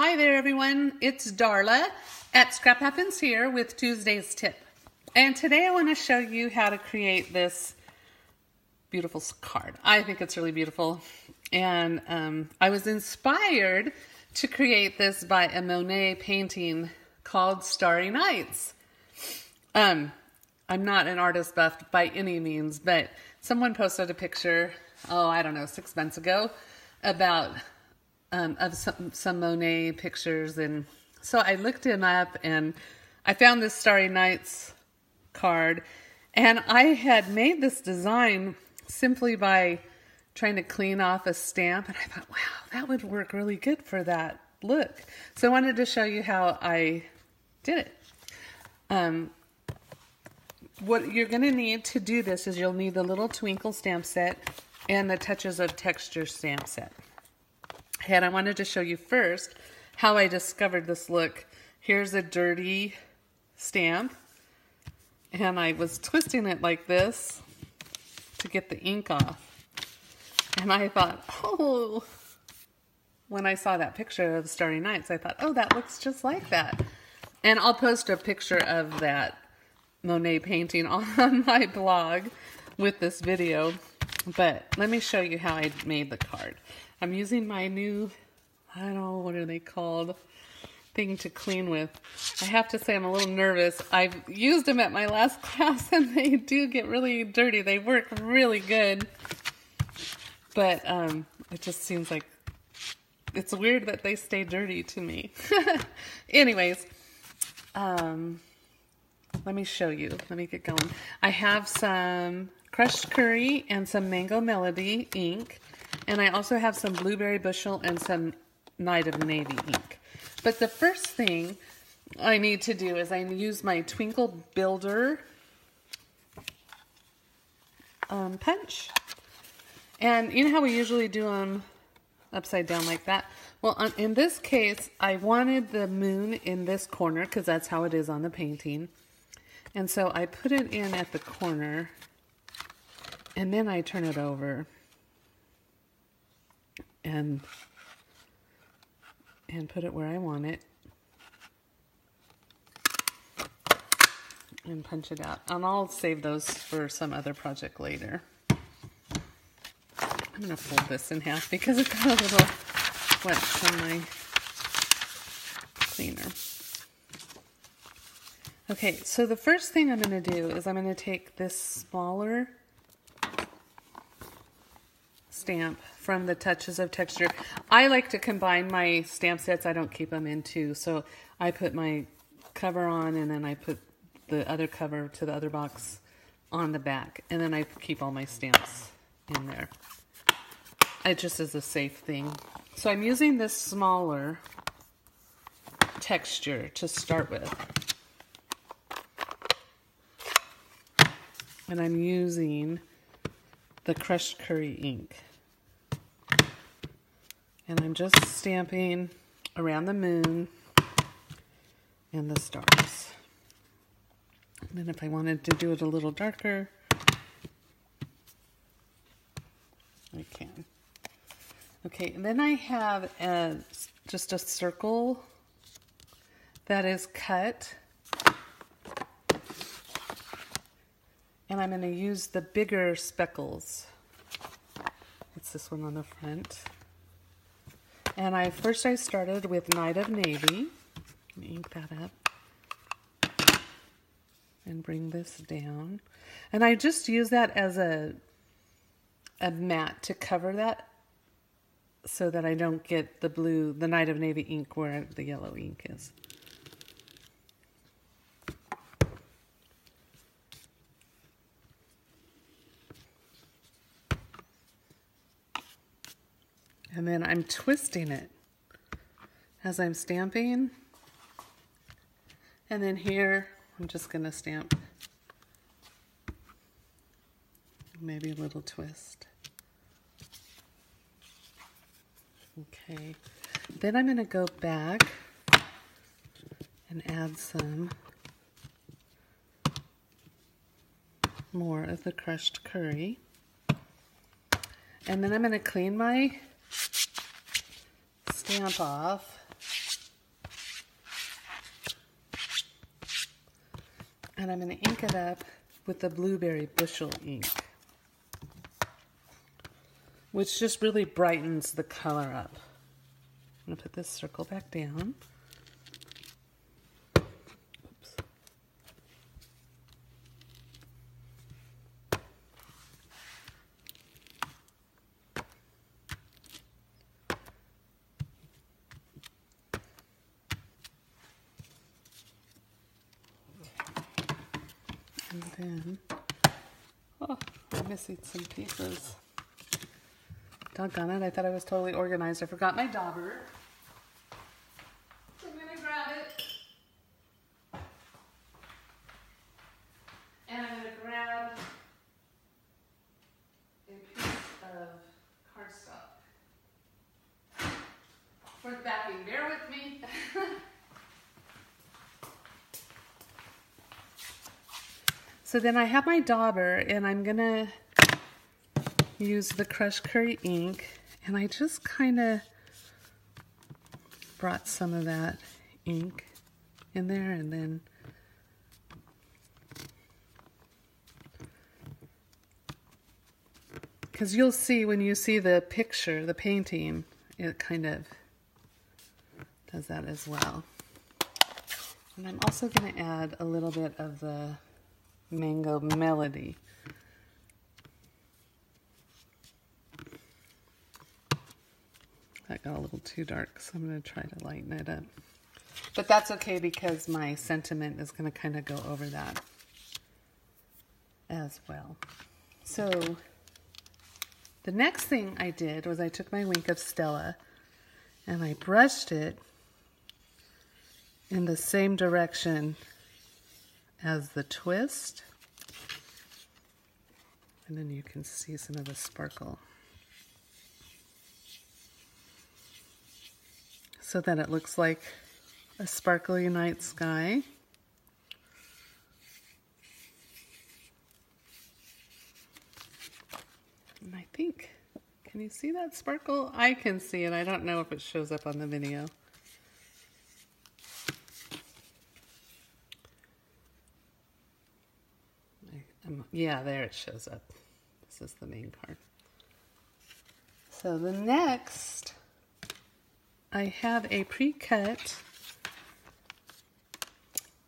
Hi there everyone, it's Darla at Scrap Happens here with Tuesday's tip. And today I want to show you how to create this beautiful card. I think it's really beautiful. And I was inspired to create this by a Monet painting called Starry Nights. I'm not an artist buff by any means, but someone posted a picture, I don't know, 6 months ago about of some Monet pictures, and so I looked him up and I found this Starry Nights card, and I had made this design simply by trying to clean off a stamp, and I thought, wow, that would work really good for that look. So I wanted to show you how I did it. What you're going to need to do this is you'll need the little Twinkle stamp set and the Touches of Texture stamp set. And I wanted to show you first how I discovered this look. Here's a dirty stamp, and I was twisting it like this to get the ink off. And I thought, oh, when I saw that picture of Starry Nights, I thought, oh, that looks just like that. And I'll post a picture of that Monet painting on my blog with this video. But let me show you how I made the card. I'm using my new, I don't know, what are they called, thing to clean with. I have to say I'm a little nervous. I've used them at my last class and they do get really dirty. They work really good. But it just seems like it's weird that they stay dirty to me. Anyways, let me show you. Let me get going. I have some crushed curry and some Mango Melody ink. And I also have some Blueberry Bushel and some Night of Navy ink. But the first thing I need to do is I use my Twinkle Builder punch. And you know how we usually do them upside down like that? Well, in this case, I wanted the moon in this corner because that's how it is on the painting. And so I put it in at the corner, and then I turn it over. And put it where I want it, and punch it out. And I'll save those for some other project later. I'm going to fold this in half because it got a little wet from my cleaner. Okay, so the first thing I'm going to do is I'm going to take this smaller stamp from the Touches of Texture. I like to combine my stamp sets. I don't keep them in two. So I put my cover on, and then I put the other cover to the other box on the back. And then I keep all my stamps in there. It just is a safe thing. So I'm using this smaller texture to start with. And I'm using the crushed curry ink. And I'm just stamping around the moon and the stars. And then if I wanted to do it a little darker, I can. Okay, and then I have just a circle that is cut. And I'm going to use the bigger speckles. It's this one on the front. And I started with Night of Navy. Let me ink that up. And bring this down. And I just use that as a mat to cover that so that I don't get the Night of Navy ink where the yellow ink is. And then I'm twisting it as I'm stamping. And then here, I'm just going to stamp maybe a little twist. Okay. Then I'm going to go back and add some more of the crushed curry. And then I'm going to clean my stamp off And I'm going to ink it up with the Blueberry Bushel ink, which just really brightens the color up. I'm going to put this circle back down. Oops. And then, oh, I'm missing some pieces. Doggone it, I thought I was totally organized. I forgot my dauber. So I'm going to grab it. And I'm going to grab a piece of cardstock for the backing. Bear with me. So then I have my dauber, and I'm going to use the crushed curry ink, and I just kind of brought some of that ink in there, and then because you'll see when you see the picture, the painting, it kind of does that as well. And I'm also going to add a little bit of the Mango Melody. That got a little too dark, so I'm going to try to lighten it up. But that's okay because my sentiment is going to kind of go over that as well. So the next thing I did was I took my Wink of Stella and I brushed it in the same direction as the twist. And then you can see some of the sparkle. So that it looks like a sparkly night sky. And I think, can you see that sparkle? I can see it. I don't know if it shows up on the video. Yeah, there it shows up. This is the main card. So the next, I have a pre-cut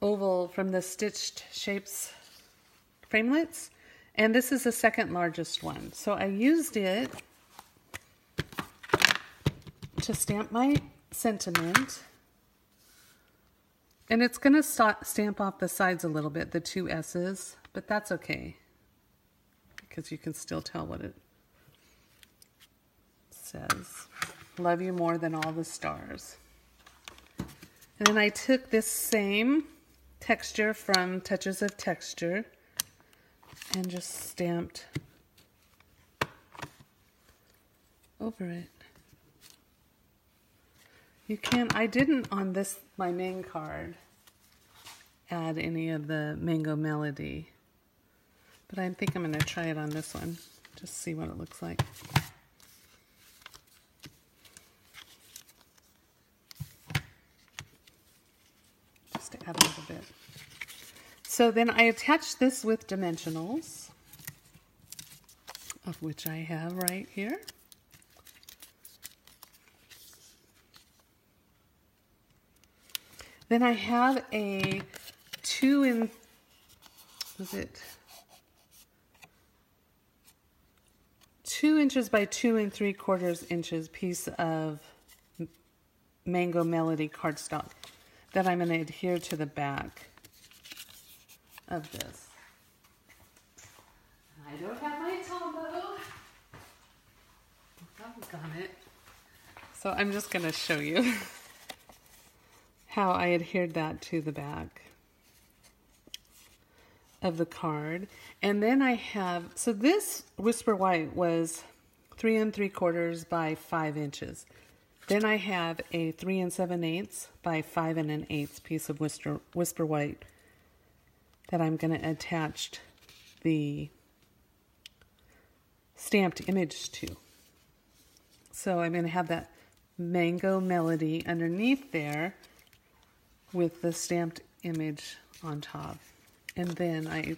oval from the Stitched Shapes framelits, and this is the second largest one. So I used it to stamp my sentiment, and it's going to stamp off the sides a little bit, the two S's, but that's okay because you can still tell what it says. Love you more than all the stars. And then I took this same texture from Touches of Texture and just stamped over it. You can, I didn't on this, my main card, add any of the Mango Melody, but I think I'm going to try it on this one, just see what it looks like. Just to add a little bit. So then I attached this with dimensionals, of which I have right here. Then I have a 2 inches by 2 3/4 inches piece of Mango Melody cardstock that I'm going to adhere to the back of this. I don't have my Tombow. Doggone it. So I'm just going to show you how I adhered that to the back of the card. And then I have, so this Whisper White was 3 3/4 by 5 inches. Then I have a 3 7/8 by 5 1/8 piece of Whisper White that I'm going to attach the stamped image to. So I'm going to have that Mango Melody underneath there with the stamped image on top. And then I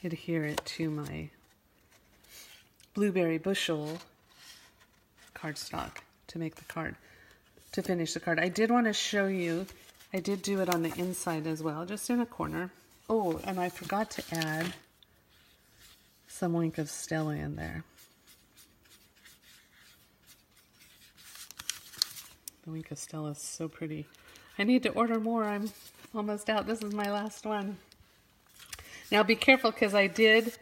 adhere it to my blueberry bushel cardstock to make the card, to finish the card. I did want to show you, I did do it on the inside as well, just in a corner. Oh, and I forgot to add some Wink of Stella in there. The Wink of Stella is so pretty. I need to order more. I'm almost out. This is my last one. Now be careful, because I did,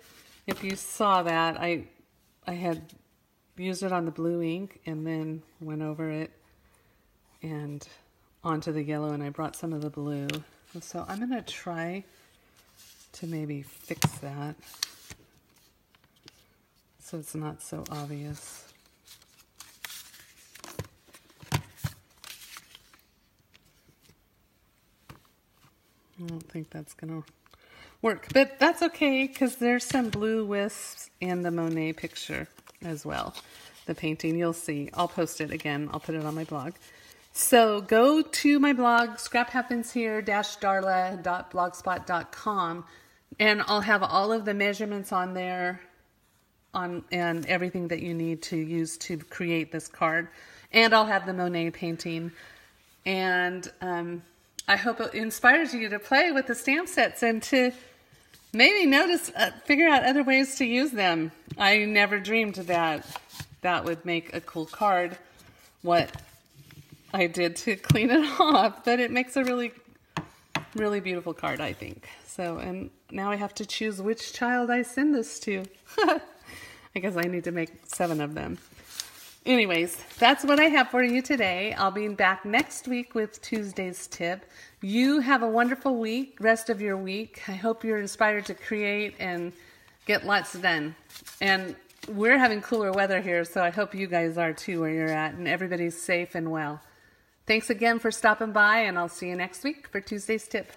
if you saw that, I had used it on the blue ink and then went over it and onto the yellow, and I brought some of the blue. So I'm going to try to maybe fix that so it's not so obvious. I don't think that's going to work, but that's okay, because there's some blue wisps in the Monet picture as well. The painting, you'll see. I'll post it again. I'll put it on my blog. So go to my blog, scraphappenshere-darla.blogspot.com, and I'll have all of the measurements on there and everything that you need to use to create this card. And I'll have the Monet painting. And I hope it inspires you to play with the stamp sets and to maybe figure out other ways to use them. I never dreamed that would make a cool card, what I did to clean it off, but it makes a really, really beautiful card, I think. So, and now I have to choose which child I send this to. I guess I need to make 7 of them. Anyways, that's what I have for you today. I'll be back next week with Tuesday's tip. You have a wonderful week, rest of your week. I hope you're inspired to create and get lots done. And we're having cooler weather here, so I hope you guys are too where you're at, and everybody's safe and well. Thanks again for stopping by, and I'll see you next week for Tuesday's tip.